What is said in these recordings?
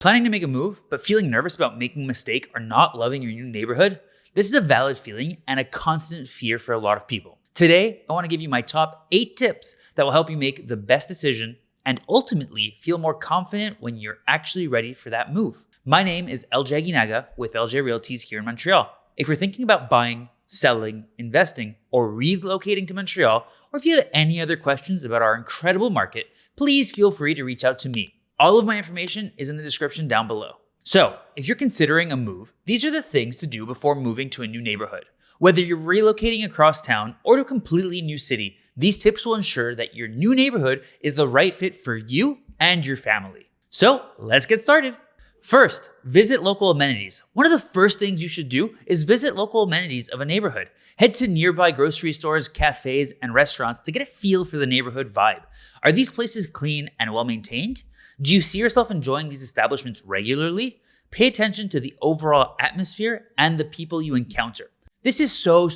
Planning to make a move, but feeling nervous about making a mistake or not loving your new neighborhood? This is a valid feeling and a constant fear for a lot of people. Today, I want to give you my top 8 tips that will help you make the best decision and ultimately feel more confident when you're actually ready for that move. My name is LJ Aguinaga with LJ Realties here in Montreal. If you're thinking about buying, selling, investing, or relocating to Montreal, or if you have any other questions about our incredible market, please feel free to reach out to me. All of my information is in the description down below. So, if you're considering a move, these are the things to do before moving to a new neighborhood. Whether you're relocating across town or to a completely new city, these tips will ensure that your new neighborhood is the right fit for you and your family. So, let's get started. First, visit local amenities. One of the first things you should do is visit local amenities of a neighborhood. Head to nearby grocery stores, cafes, and restaurants to get a feel for the neighborhood vibe. Are these places clean and well maintained? Do you see yourself enjoying these establishments regularly? Pay attention to the overall atmosphere and the people you encounter. This is so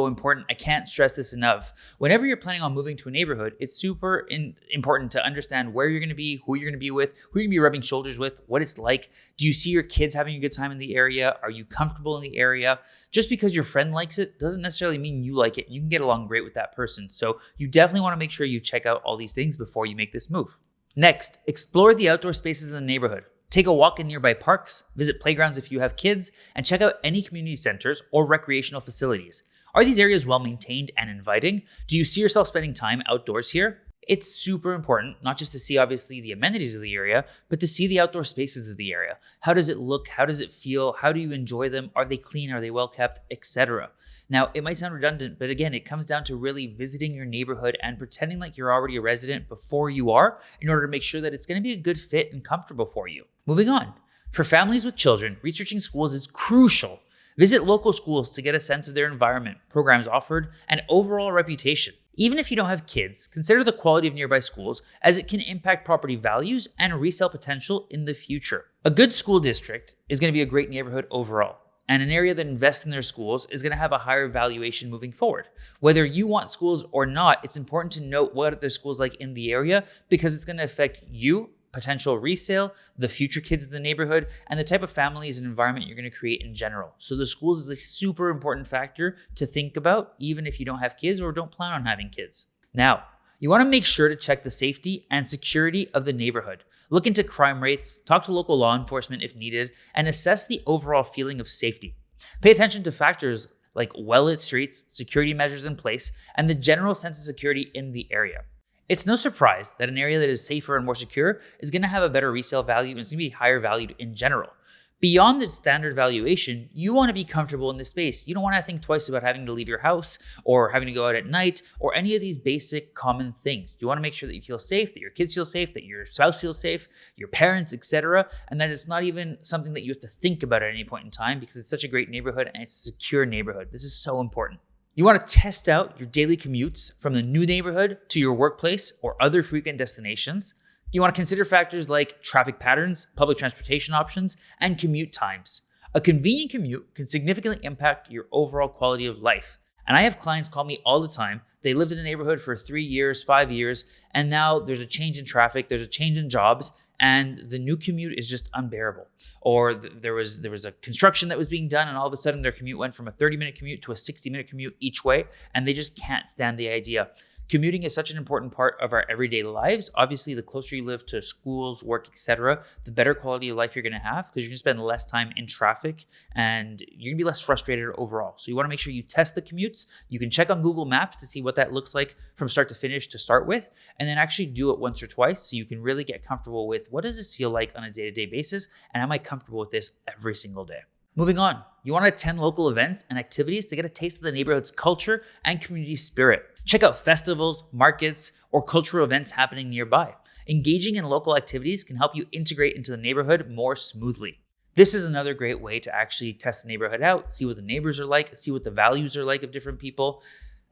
important. I can't stress this enough. Whenever you're planning on moving to a neighborhood, it's super important to understand where you're going to be, who you're going to be with, who you're going to be rubbing shoulders with, what it's like. Do you see your kids having a good time in the area? Are you comfortable in the area? Just because your friend likes it doesn't necessarily mean you like it. You can get along great with that person. So you definitely want to make sure you check out all these things before you make this move. Next, explore the outdoor spaces in the neighborhood. Take a walk in nearby parks, visit playgrounds if you have kids, and check out any community centers or recreational facilities. Are these areas well maintained and inviting? Do you see yourself spending time outdoors here? It's super important, not just to see obviously the amenities of the area, but to see the outdoor spaces of the area. How does it look? How does it feel? How do you enjoy them? Are they clean? Are they well kept? Etc. Now, it might sound redundant, but again, it comes down to really visiting your neighborhood and pretending like you're already a resident before you are in order to make sure that it's going to be a good fit and comfortable for you. Moving on. For families with children, researching schools is crucial. Visit local schools to get a sense of their environment, programs offered, and overall reputation. Even if you don't have kids, consider the quality of nearby schools as it can impact property values and resale potential in the future. A good school district is going to be a great neighborhood overall. And an area that invests in their schools is going to have a higher valuation moving forward. Whether you want schools or not, it's important to note what are the schools like in the area because it's going to affect you, potential resale, the future kids in the neighborhood, and the type of families and environment you're going to create in general. So the schools is a super important factor to think about, even if you don't have kids or don't plan on having kids. Now, you want to make sure to check the safety and security of the neighborhood. Look into crime rates, talk to local law enforcement if needed, and assess the overall feeling of safety. Pay attention to factors like well-lit streets, security measures in place, and the general sense of security in the area. It's no surprise that an area that is safer and more secure is going to have a better resale value and it's going to be higher valued in general. Beyond the standard valuation, you want to be comfortable in this space. You don't want to think twice about having to leave your house or having to go out at night or any of these basic common things. You want to make sure that you feel safe, that your kids feel safe, that your spouse feels safe, your parents, etc., and that it's not even something that you have to think about at any point in time because it's such a great neighborhood and it's a secure neighborhood. This is so important. You want to test out your daily commutes from the new neighborhood to your workplace or other frequent destinations. You want to consider factors like traffic patterns, public transportation options, and commute times. A convenient commute can significantly impact your overall quality of life. And I have clients call me all the time. They lived in a neighborhood for 3 years, 5 years, and now there's a change in traffic, there's a change in jobs, and the new commute is just unbearable. Or there was a construction that was being done, and all of a sudden their commute went from a 30-minute commute to a 60-minute commute each way, and they just can't stand the idea. Commuting is such an important part of our everyday lives. Obviously, the closer you live to schools, work, etc., the better quality of life you're going to have because you're going to spend less time in traffic and you're going to be less frustrated overall. So you want to make sure you test the commutes. You can check on Google Maps to see what that looks like from start to finish to start with, and then actually do it once or twice so you can really get comfortable with what does this feel like on a day-to-day basis and am I comfortable with this every single day. Moving on, you want to attend local events and activities to get a taste of the neighborhood's culture and community spirit. Check out festivals, markets, or cultural events happening nearby. Engaging in local activities can help you integrate into the neighborhood more smoothly. This is another great way to actually test the neighborhood out, see what the neighbors are like, see what the values are like of different people.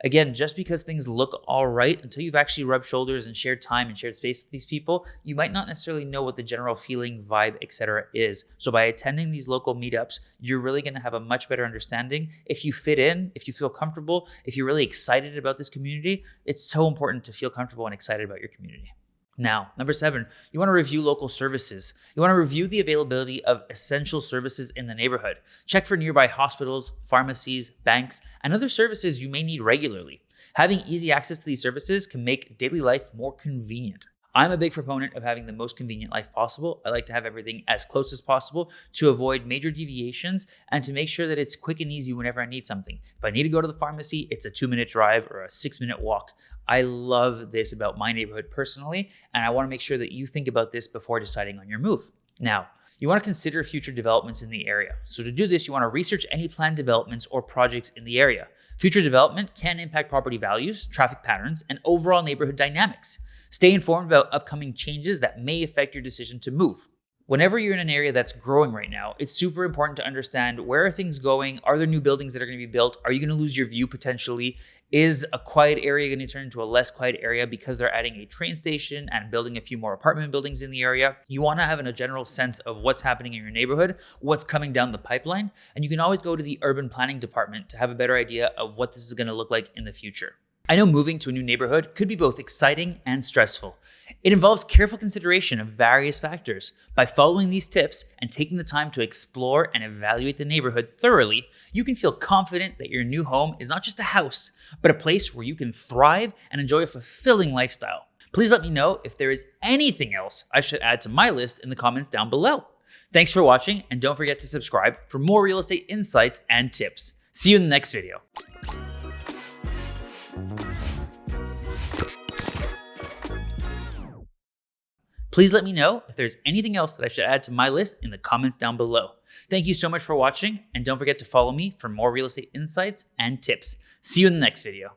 Again, just because things look all right, until you've actually rubbed shoulders and shared time and shared space with these people, you might not necessarily know what the general feeling, vibe, etc. is. So by attending these local meetups, you're really going to have a much better understanding. If you fit in, if you feel comfortable, if you're really excited about this community, it's so important to feel comfortable and excited about your community. Now, number 7, you want to review local services. You want to review the availability of essential services in the neighborhood. Check for nearby hospitals, pharmacies, banks, and other services you may need regularly. Having easy access to these services can make daily life more convenient. I'm a big proponent of having the most convenient life possible. I like to have everything as close as possible to avoid major deviations and to make sure that it's quick and easy whenever I need something. If I need to go to the pharmacy, it's a 2-minute drive or a 6-minute walk. I love this about my neighborhood personally, and I want to make sure that you think about this before deciding on your move. Now, you want to consider future developments in the area. So to do this, you want to research any planned developments or projects in the area. Future development can impact property values, traffic patterns, and overall neighborhood dynamics. Stay informed about upcoming changes that may affect your decision to move. Whenever you're in an area that's growing right now, it's super important to understand, where are things going? Are there new buildings that are going to be built? Are you going to lose your view potentially? Is a quiet area going to turn into a less quiet area because they're adding a train station and building a few more apartment buildings in the area? You want to have a general sense of what's happening in your neighborhood, what's coming down the pipeline, and you can always go to the urban planning department to have a better idea of what this is going to look like in the future. I know moving to a new neighborhood could be both exciting and stressful. It involves careful consideration of various factors. By following these tips and taking the time to explore and evaluate the neighborhood thoroughly, you can feel confident that your new home is not just a house, but a place where you can thrive and enjoy a fulfilling lifestyle. Please let me know if there is anything else I should add to my list in the comments down below. Thanks for watching, and don't forget to subscribe for more real estate insights and tips. See you in the next video. Please let me know if there's anything else that I should add to my list in the comments down below. Thank you so much for watching, and don't forget to follow me for more real estate insights and tips. See you in the next video.